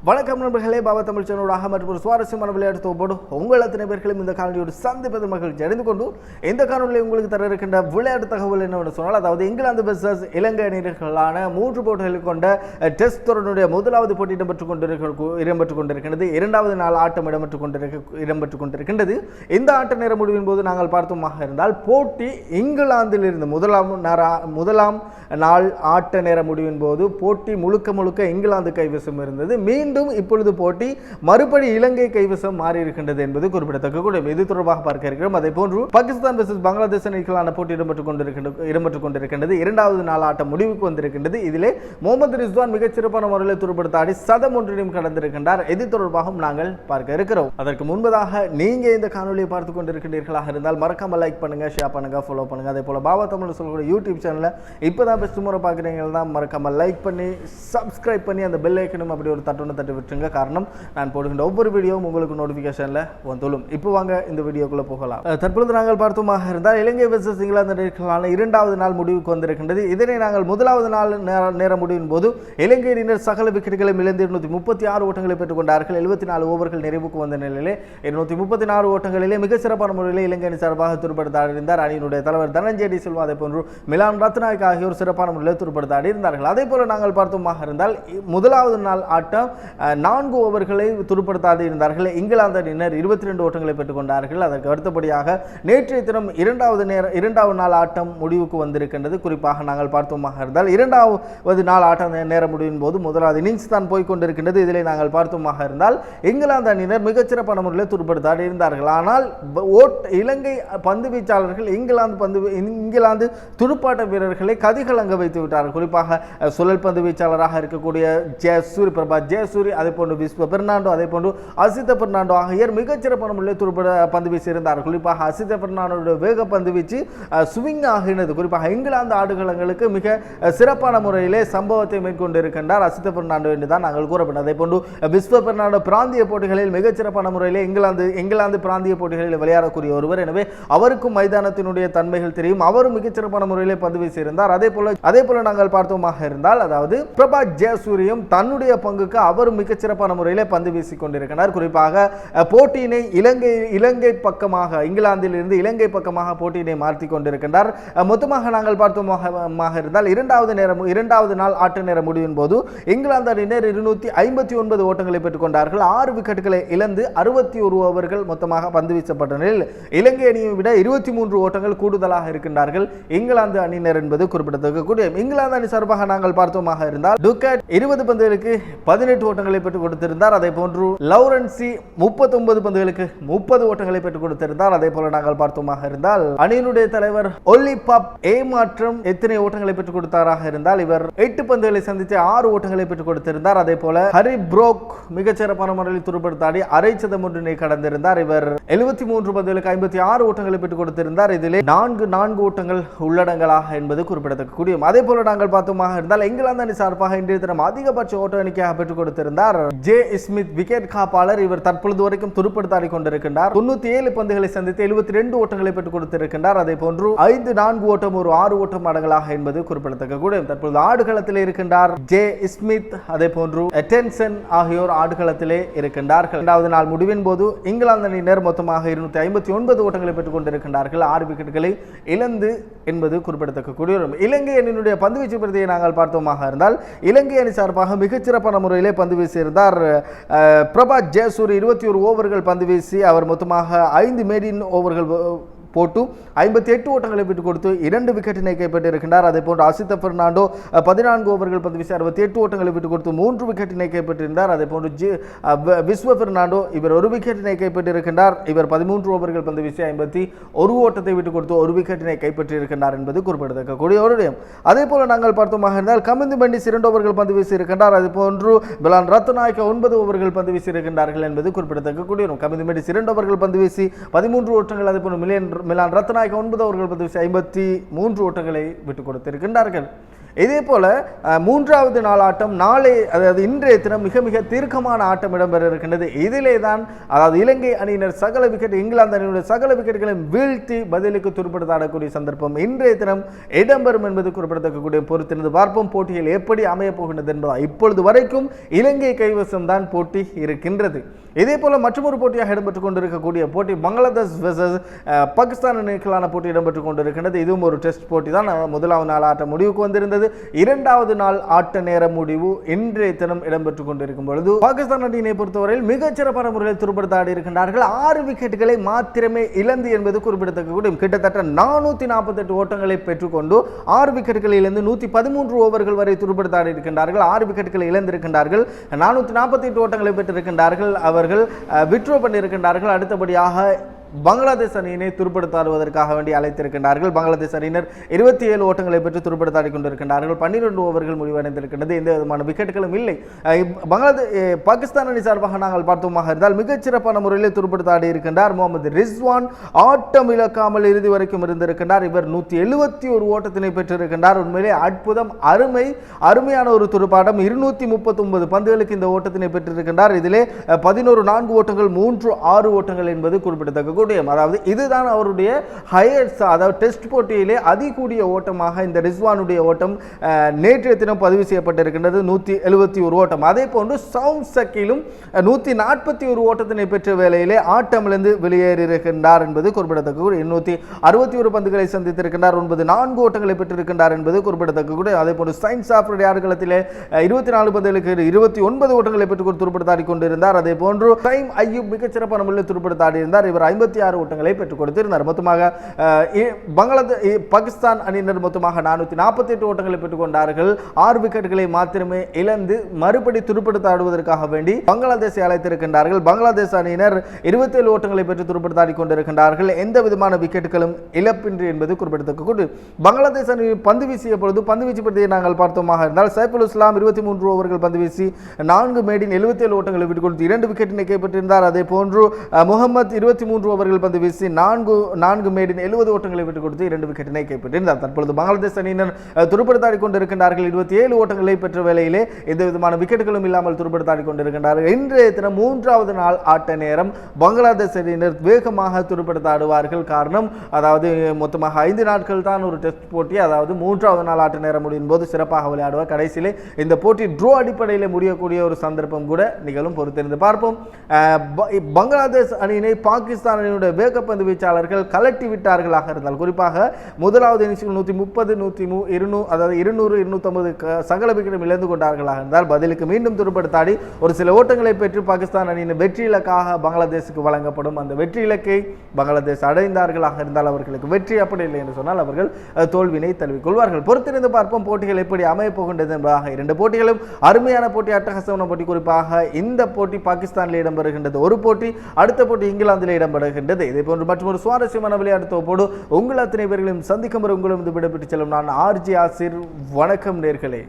வணக்கம் நண்பர்களே, பாபா தமிழ் சேனலோட மற்றும் ஒரு சுவாரஸ்யமான விளையாட்டு தொகுப்போடு உங்கள் அத்தனை பேர்களும் இந்த காணொலியோடு சந்திப்பதில் மகிழ்ச்சி அடைந்து கொண்டு இந்த காணொலியை உங்களுக்கு தர இருக்கின்ற விளையாட்டு தகவல் என்னவென்று சொன்னால், அதாவது இங்கிலாந்து வெர்சஸ் இலங்கை அணியினர்களான 3 போட்டிகளை கொண்ட டெஸ்ட் தொடருடைய முதலாவது போட்டி இடம்பெற்றுக் கொண்டிருக்கின்றது. இரண்டாவது நாள் ஆட்டம் இடம்பெற்றுக் கொண்டிருக்கின்றது. இந்த ஆட்ட நேர முடிவின் போது நாங்கள் பார்த்தோமாக இருந்தால், போட்டி இங்கிலாந்திலிருந்து முதலாம் நாள் ஆட்ட நேர முடிவின் போது போட்டி முழுக்க இங்கிலாந்து கைவசம் இருந்தது. மீண்டும் இப்பொழுது போட்டி மறுபடி இலங்கை கைவசம் மாறி இருக்கின்றது என்பது குறிப்பிடத்தக்க கூட. இது தொடர்பாக பார்க்க இருக்கிறோம். அதே போன்று பாகிஸ்தான் வெர்சஸ் பங்களாதேஷ் அணிகளான போட்டி இடம்பெற்றுக் கொண்டிருக்கின்றது. இரண்டாவது நாள் ஆட்டம் முடிவுக்கு வந்திருக்கின்றது. இதிலே முகமது ரிஸ்வான் மிகச்சிறப்பான முறையில் துடுப்படுத்தாடி சதம் ஒன்றினையும் கடந்திருக்கின்றார். இது தொடர்பாகவும் நாங்கள் பார்க்க இருக்கிறோம். அதற்கு முன்பதாக நீங்க இந்த காணொலியை பார்த்துக் கொண்டிருக்கின்றீர்களாக இருந்தால் மறக்காம லைக் பண்ணுங்க, ஷேர் பண்ணுங்க, ஃபாலோ பண்ணுங்க. அதே போல பாபா தமிழ் சொல்லக்கூடிய யூடியூப் சேனலை இப்பதான் பெஸ்ட் முறை பார்க்குறீங்க தான் மறக்காம லைக் பண்ணி சப்ஸ்கிரைப் பண்ணி அந்த பெல் ஐக்கனும் அப்படி ஒரு தட்டு விட்டுருங்க. காரணம், நான் போடுகின்ற ஒவ்வொரு வீடியோவும் உங்களுக்கு நோட்டிபிகேஷன்ல வந்துள்ளும். இப்போ வாங்க இந்த வீடியோக்குள்ள போகலாம். தற்பொழுது நாங்கள் பார்த்தோமாக இருந்தால், இலங்கை வெர்சஸ் இங்கிலாந்து அணிகளான இரண்டாவது நாள் முடிவுக்கு வந்திருக்கின்றது. இதனை நாங்கள் முதலாவது நாள் நேர முடிவின் போது இலங்கை அணியினர் சகல விக்கெட்டுகளை இழந்து 236 ஓட்டங்களை பெற்றுக் கொண்டார்கள். 74 ஓவர்கள் நிறைவுக்கு வந்த நிலையிலே 234 ஓட்டங்களிலே மிக சிறப்பான முறையில் இலங்கை அணி சார்பாக துடுப்படுத்தாடி இருந்தார். அணியினுடைய தலைவர் தனஞ்சயடி சில்வா, அதே போன்று மிலான் ரத்நாயக் ஆகியோர் சிறப்பான முறையில் துடுப்படுத்தாடி இருந்தார்கள். அதே போல நாங்கள் பார்த்தோமாக இருந்தால், முதலாவது நாள் ஆட்டம் 4 ஓவர்களை துடுப்படுத்தாடி இருந்தார்கள். இங்கிலாந்து அணியினர் 22 ஓட்டங்களை பெற்றுக் கொண்டார்கள். அதற்கு அடுத்தபடியாக நேற்றைய தினம் இரண்டாவது நாள் ஆட்டம் முடிவுக்கு வந்திருக்கின்றது. குறிப்பாக நாங்கள் பார்த்தோமாக இருந்தால், இரண்டாவது நாள் ஆட்டம் நேர முடிவின் போது முதலாவது இன்னிங்ஸ் தான் போய்கொண்டிருக்கின்றது. இதில் நாங்கள் பார்த்தோமாக இருந்தால், இங்கிலாந்து அணியினர் மிகச்சிறப்பான முறையில் துடுப்படுத்தாடி இருந்தார்கள். ஆனால் இலங்கை பந்து வீச்சாளர்கள் இங்கிலாந்து துடுப்பாட்ட வீரர்களை கதிகலங்க வைத்து விட்டார்கள். குறிப்பாக சுழல் பந்து வீச்சாளராக இருக்கக்கூடிய ஜெயசூரி, அதே போன்று விஸ்வ பெர்னாண்டோ, அதே போன்று அசித பெர்னாண்டோ ஆகியோர் மிகச்சிறப்பான முறையில் துடுப்பட பந்து வீசி இருந்தார்கள். குறிப்பாக அசித பெர்னாண்டோட வேக பந்து வீச்சு ஸ்விங் ஆகினது. குறிப்பாக இங்கிலாந்து ஆடுகளங்களுக்கு மிக சிறப்பான முறையிலே சம்பவத்தை மேற்கொண்டிருக்கின்றார் அசித பெர்னாண்டோ என்று தான் நாங்கள் கூறப்பட்டது. அதே போன்று விஸ்வ பெர்னாண்டோ பிராந்திய போட்டிகளில் மிகச்சிறப்பான முறையிலே இங்கிலாந்து பிராந்திய போட்டிகளில் விளையாடக்கூடிய ஒருவர். எனவே அவருக்கும் மைதானத்தினுடைய தன்மைகள் தெரியும். அவரும் மிகச்சிறப்பான முறையிலே பந்து வீசி இருந்தார். அதே போல நாங்கள் பார்த்தோமாக இருந்தால், அதாவது பிரபா ஜெயசூரியும் தன்னுடைய பங்குக்கு அவர் மிகச்சிறப்பான முறையிலே பந்து வீசிக் கொண்டிருக்கிறார். குறிப்பாக போட்டியினை இலங்கை பக்கமாக, இங்கிலாந்தில் இருந்து இலங்கை பக்கமாக போட்டியினை மாற்றி கொண்டிருக்கின்றார். மொத்தமாக நாங்கள் பார்த்தோமாக இருந்தால், இரண்டாவது நாள் ஆட்ட நேர முடிவின் போது இங்கிலாந்து அணியினர் 259 ஓட்டங்களை பெற்றுக் கொண்டார்கள். 6 விக்கெட்டுகளை இழந்து 61 ஓவர்கள் மொத்தமாக பந்து வீசப்பட்ட நிலையில் இலங்கை அணியை விட 23 ஓட்டங்கள் கூடுதலாக இருக்கின்றார்கள் இங்கிலாந்து அணியினர் என்பது குறிப்பிடத்தக்க கூடிய. இங்கிலாந்து அணி சார்பாக நாங்கள் பார்த்தோமாக இருந்தால், டுக்கட் 20 பந்துகளுக்கு 18 ஓட்டங்களை பெற்றுக் கொடுத்திருந்தார். அதே போன்று லவுரன்சி 39 பந்துகளுக்கு 30 ஓட்டங்களை பெற்றுக் கொடுத்திருந்தார். அதே போல நாங்கள் பார்த்தோமாக இருந்தால், அணியினுடைய தலைவர் ஒல்லி பாப் ஏமாற்றம் எத்தனை ஓட்டங்களை பெற்றுக் கொடுத்தாராக இருந்தால், இவர் 8 பந்துகளை சந்தித்து 6 ஓட்டங்களை பெற்றுக் கொடுத்திருந்தார். அதே போல ஹரி புரோக் மிகச்சிறப்பான முறையில் துடுப்படுத்தாடி அரை சதம் ஒன்றினை கடந்திருந்தார். இவர் 73 பந்துகளுக்கு 56 ஓட்டங்களை பெற்றுக் கொடுத்திருந்தார். இதிலே 4 ஓட்டங்கள் உள்ளடங்கலாக என்பது குறிப்பிடத்தக்க கூடிய. அதே போல நாங்கள் பார்த்தோமாக இருந்தால், இங்கிலாந்து அணி சார்பாக இன்றைய தினம் அதிகபட்ச ஓட்ட எண்ணிக்கையாக பெற்றுக் கொடுத்திருந்தார் ஜே ஸ்மித், விக்கெட் காப்பாளர். இவர் தற்பொழுது வரைக்கும் துடுப்படுத்தாடி கொண்டிருக்கின்றார். 97 பந்துகளை சந்தித்து 72 ஓட்டங்களை பெற்றுக் கொடுத்திருக்கின்றார். அதே போன்று 5-4 ஓட்டம் ஒரு 6 ஓட்டம் அடங்கலாக என்பது குறிப்பிடத்தக்க கூட. தற்பொழுது ஆடுகளத்தில் இருக்கின்றார் ஜே ஸ்மித், அதே போன்று டென்சன் ஆகியோர் ஆடுகளத்திலே இருக்கின்றார்கள். இரண்டாவது நாள் முடிவின் போது இங்கிலாந்து அணியினர் மொத்தமாக 259 ஓட்டங்களை பெற்றுக் கொண்டிருக்கின்றார்கள். 6 விக்கெட்டுகளை இழந்து என்பது குறிப்பிடத்தக்க கூடிய. இலங்கை அணியினுடைய பந்துவீச்சு பிரதியை நாங்கள் பார்த்தோமாக இருந்தால், இலங்கை அணி சார்பாக மிகச்சிறப்பான முறையிலே பந்து வீசியிருந்தார் பிரபா ஜெயசூரி. 21 ஓவர்கள் பந்து வீசி அவர் மொத்தமாக 5 மேடின் ஓவர்கள் போட்டு 58 ஓட்டங்களை விட்டுக் கொடுத்து 2 விக்கெட்டினை கைப்பற்றியிருக்கின்றார். அதே போன்று அசித பெர்னாண்டோ 14 ஓவர்கள் பந்து வீசி 68 ஓட்டங்களை விட்டுக் கொடுத்து 3 விக்கெட்டினை கைப்பற்றியிருந்தார். அதே போன்று விஸ்வ பெர்னாண்டோ இவர் 1 விக்கெட்டினை கைப்பற்றியிருக்கின்றார். இவர் 13 ஓவர்கள் பந்து வீசி 51 ஓட்டத்தை விட்டுக் கொடுத்து 1 விக்கெட்டினை கைப்பற்றியிருக்கின்றார் என்பது குறிப்பிடத்தக்க கூடிய ஒரு விடயம். அதே போல நாங்கள் பார்த்தோமாக இருந்தால், கமிந்து மெண்டிஸ் 2 ஓவர்கள் பந்து வீசி இருக்கின்றார். அதே போன்று மிலான் ரத்நாயக் 9 ஓவர்கள் பந்து வீசி இருக்கின்றார்கள் என்பது குறிப்பிடத்தக்க கூடிய. கமிந்து மெண்டிஸ் 2 ஓவர்கள் பந்து வீசி 13 ஓட்டங்கள், அதே போன்று மிலான் ரத்நாயக் 9 ஓவர்கள் பந்து வீசி 53 ஓட்டங்களை விட்டுக் கொடுத்திருக்கின்றார்கள். இதே போல மூன்றாவது நாள் ஆட்டம் நாளை, அதாவது இன்றைய தினம் மிக மிக தீர்க்கமான ஆட்டம் இடம்பெற இருக்கின்றது. இதிலே தான் அதாவது இலங்கை அணியினர் சகல விக்கெட், இங்கிலாந்து அணியினுடைய சகல விக்கெட்டுகளையும் வீழ்த்தி பதிலுக்கு துடுப்படுத்த ஆடக்கூடிய சந்தர்ப்பம் இன்றைய தினம் இடம்பெறும் என்பது குறிப்பிடத்தக்கக்கூடிய பொறுத்திருந்து பார்ப்போம். போட்டிகள் எப்படி அமைய போகின்றது என்பதா இப்பொழுது வரைக்கும் இலங்கை கைவசம் தான் போட்டி இருக்கின்றது. இதே போல மற்றொரு போட்டியாக இடம்பெற்றுக் கொண்டிருக்கக்கூடிய போட்டி பங்களாதேஷ் வெர்சஸ் பாகிஸ்தான் அணிகளான போட்டி இடம்பெற்றுக் கொண்டிருக்கின்றது. இதுவும் ஒரு டெஸ்ட் போட்டி தான். முதலாவது நாள் ஆட்டம் முடிவுக்கு வந்திருந்தது. இரண்டாவது நாள் ஆட்ட நேர முடிவு இன்றைய தினம் இடம்பெற்றுக் கொண்டிருக்கும் பொழுது பாகிஸ்தான் அணியினை பொறுத்தவரையில் மிகச்சிறப்பான முறையில் துடுப்படுத்த ஆடி இருக்கின்றார்கள். 6 விக்கெட்டுகளை மாத்திரமே இழந்து என்பது குறிப்பிடத்தக்க. கிட்டத்தட்ட 448 ஓட்டங்களை பெற்றுக்கொண்டு 6 விக்கெட்டுகளில் இருந்து 113 ஓவர்கள் வரை துடுப்படுத்த ஆடி இருக்கின்றார்கள். 6 விக்கெட்டுகளை இழந்திருக்கின்றார்கள். 448 ஓட்டங்களை பெற்றிருக்கின்றார்கள். அவர்கள் விட்ரோ பண்ணியிருக்கின்றார்கள். அடுத்தபடியாக பங்களாதேஷ் அணியினை துடுப்படுத்தாடுவதற்காக வேண்டி அழைத்திருக்கின்றார்கள். பங்களாதேஷ் அணியினர் 27 ஓட்டங்களை பெற்று துடுப்படுத்தாடி கொண்டிருக்கின்றார்கள். 12 ஓவர்கள் முடிவடைந்திருக்கின்றது. எந்த விதமான விக்கெட்டுகளும் இல்லை. பாகிஸ்தான் அணி சார்பாக நாங்கள் பார்த்தோமாக இருந்தால் மிகச்சிறப்பான முறையில் துடுப்படுத்தாடி இருக்கின்றார் முகமது ரிஸ்வான். ஆட்டம் இழக்காமல் இறுதி வரைக்கும் இருந்திருக்கின்றார். இவர் 171 ஓட்டத்தினை பெற்றிருக்கின்றார். உண்மையிலே அற்புதம், அருமையான ஒரு துடுப்பாட்டம். 239 பந்துகளுக்கு இந்த ஓட்டத்தினை பெற்றிருக்கின்றார். இதிலே 11 4 ஓட்டங்கள் 3 6 ஓட்டங்கள் என்பது குறிப்பிடத்தக்க. அதாவது இதுதான் அவருடைய ஹையஸ்ட், அதாவது டெஸ்ட் போட்டியிலே அதிகூடிய ஓட்டமாக இந்த ரிஸ்வானுடைய ஓட்டம் நேற்றைய தினம் பதிவு செய்யப்பட்டிருக்கின்றது. 171 ஓட்டம். அதே போன்று சவுண்ட் சக்கிலும் 141 ஓட்டத்தினை பெற்ற வேளையிலே ஆட்டமிழந்து வெளியேறியிருக்கின்றார் என்பது குறிப்பிடத்தக்க. 261 பந்துகளை சந்தித்திருக்கின்றார். 9 ஓட்டங்களை பெற்றிருக்கின்றார் என்பது குறிப்பிடத்தக்க. அதே போன்று சயின்ஸ் ஆஃப் ஆடுகளத்திலே 24 பந்துகளுக்கு 29 ஓட்டங்களை பெற்றுக் துடுப்படுத்தாடி கொண்டிருந்தார். அதே போன்று டைம் ஐயூப் மிகச்சிறப்பான முறையில் துடுப்படுத்தாடி இருந்தார். இவர் 56 ஓட்டங்களை பெற்றுக் கொடுத்திருந்தார். மொத்தமாக பாகிஸ்தான் அணியினர் மொத்தமாக 448 ஓட்டங்களை பெற்றுக் கொண்டார்கள். 6 விக்கெட்டுகளை மாத்திரமே இழந்து மறுபடி துடுப்படுத்த ஆடுவதற்காக வேண்டி பங்களாதேஷை அழைத்திருக்கின்றார்கள். பங்களாதேஷ் அணியினர் 27 ஓட்டங்களை பெற்று துடுப்படுத்தாடி கொண்டிருக்கின்றார்கள். எந்த விதமான விக்கெட்டுகளும் இழப்பின்றி என்பது குறிப்பிடத்தக்க. பங்களாதேஷ் அணி பந்து வீசிய பொழுது பந்து வீச்சு பற்றியை நாங்கள் பார்த்தோமாக இருந்தால் சைஃபுல் இஸ்லாம் 23 ஓவர்கள் பந்து வீசி 4 மேடின் 77 ஓட்டங்களை விட்டுக் கொடுத்து 2 விக்கெட்டினை கைப்பற்றியிருந்தார். அதே போன்று முகமது 23 ஓவர்கள் பந்து வீசி 4 மேடின் 70 ஓட்டங்களை விட்டுக் கொடுத்து 2 விக்கெட்டினை கைப்பற்றியிருந்தார். தற்பொழுது பங்களாதேஷ் அணியினர் துடுப்படுத்தாடி கொண்டிருக்கின்றார்கள். 27 ஓட்டங்களை பெற்ற வேளையிலே எந்த விதமான விக்கெட்டுகளும் இல்லாமல் துடுப்படுத்தாடி கொண்டிருக்கின்றார்கள். இன்றைய தினம் 3வது நாள் ஆட்ட நேரம் பங்களாதேஷ் அணியினர் வேகமாக துடுப்படுத்த ஆடுவார்கள். காரணம், அதாவது மொத்தமாக 5 நாட்கள் தான் ஒரு டெஸ்ட் போட்டி. அதாவது 3வது நாள் ஆட்ட நேரம் முடியும் போது சிறப்பாக விளையாடுவார். கடைசியிலே இந்த போட்டி ட்ரோ அடிப்படையில் முடியக்கூடிய ஒரு சந்தர்ப்பம் கூட நிகழும். பொறுத்திருந்து பார்ப்போம். பங்களாதேஷ் அணியினை பாகிஸ்தான் அணியினுடைய வேகப்பந்து வீச்சாளர்கள் கலட்டி விட்டார்களாக இருந்தால், குறிப்பாக முதலாவது இன்னிங்ஸில் 130 200 அதாவது 200 250 சகல விக்கெட்டும் இழந்து கொண்டார்களாக இருந்தால் பதிலுக்கு மீண்டும் துடுப்படுத்தாடி ஒரு சில ஓட்டங்களை பெற்று பாகிஸ்தான் அணியின் வெற்றி இலக்காக பங்களாதேஷுக்கு வழங்கப்படும். அந்த வெற்றி இலக்கை பங்களாதேஷ் அடைந்தார்களாக இருந்தால் அவர்களுக்கு வெற்றி, அப்படி இல்லை என்று சொன்னால் அவர்கள் தோல்வினை தழுவிக்கொள்வார்கள். பொறுத்திருந்து பார்ப்போம் போட்டிகள் எப்படி அமைய போகின்றது என்பதாக. 2 போட்டிகளும் அருமையான போட்டி, அட்டகாசமான போட்டி. குறிப்பாக இந்த போட்டி பாகிஸ்தானில் இடம்பெறுகின்றது ஒரு போட்டி, அடுத்த போட்டி இங்கிலாந்தில் இடம்பெறுகின்றது. இதே போன்று மற்றொரு சுவாரஸ்யமான விளையாட்டு தொகுப்போடு உங்கள் அத்தனை பேர்களையும் சந்திக்கும் வரை உங்களும் விடைபெற்று செல்லும் நான் ஆர்ஜி ஆசிர். வணக்கம் நேர்களே.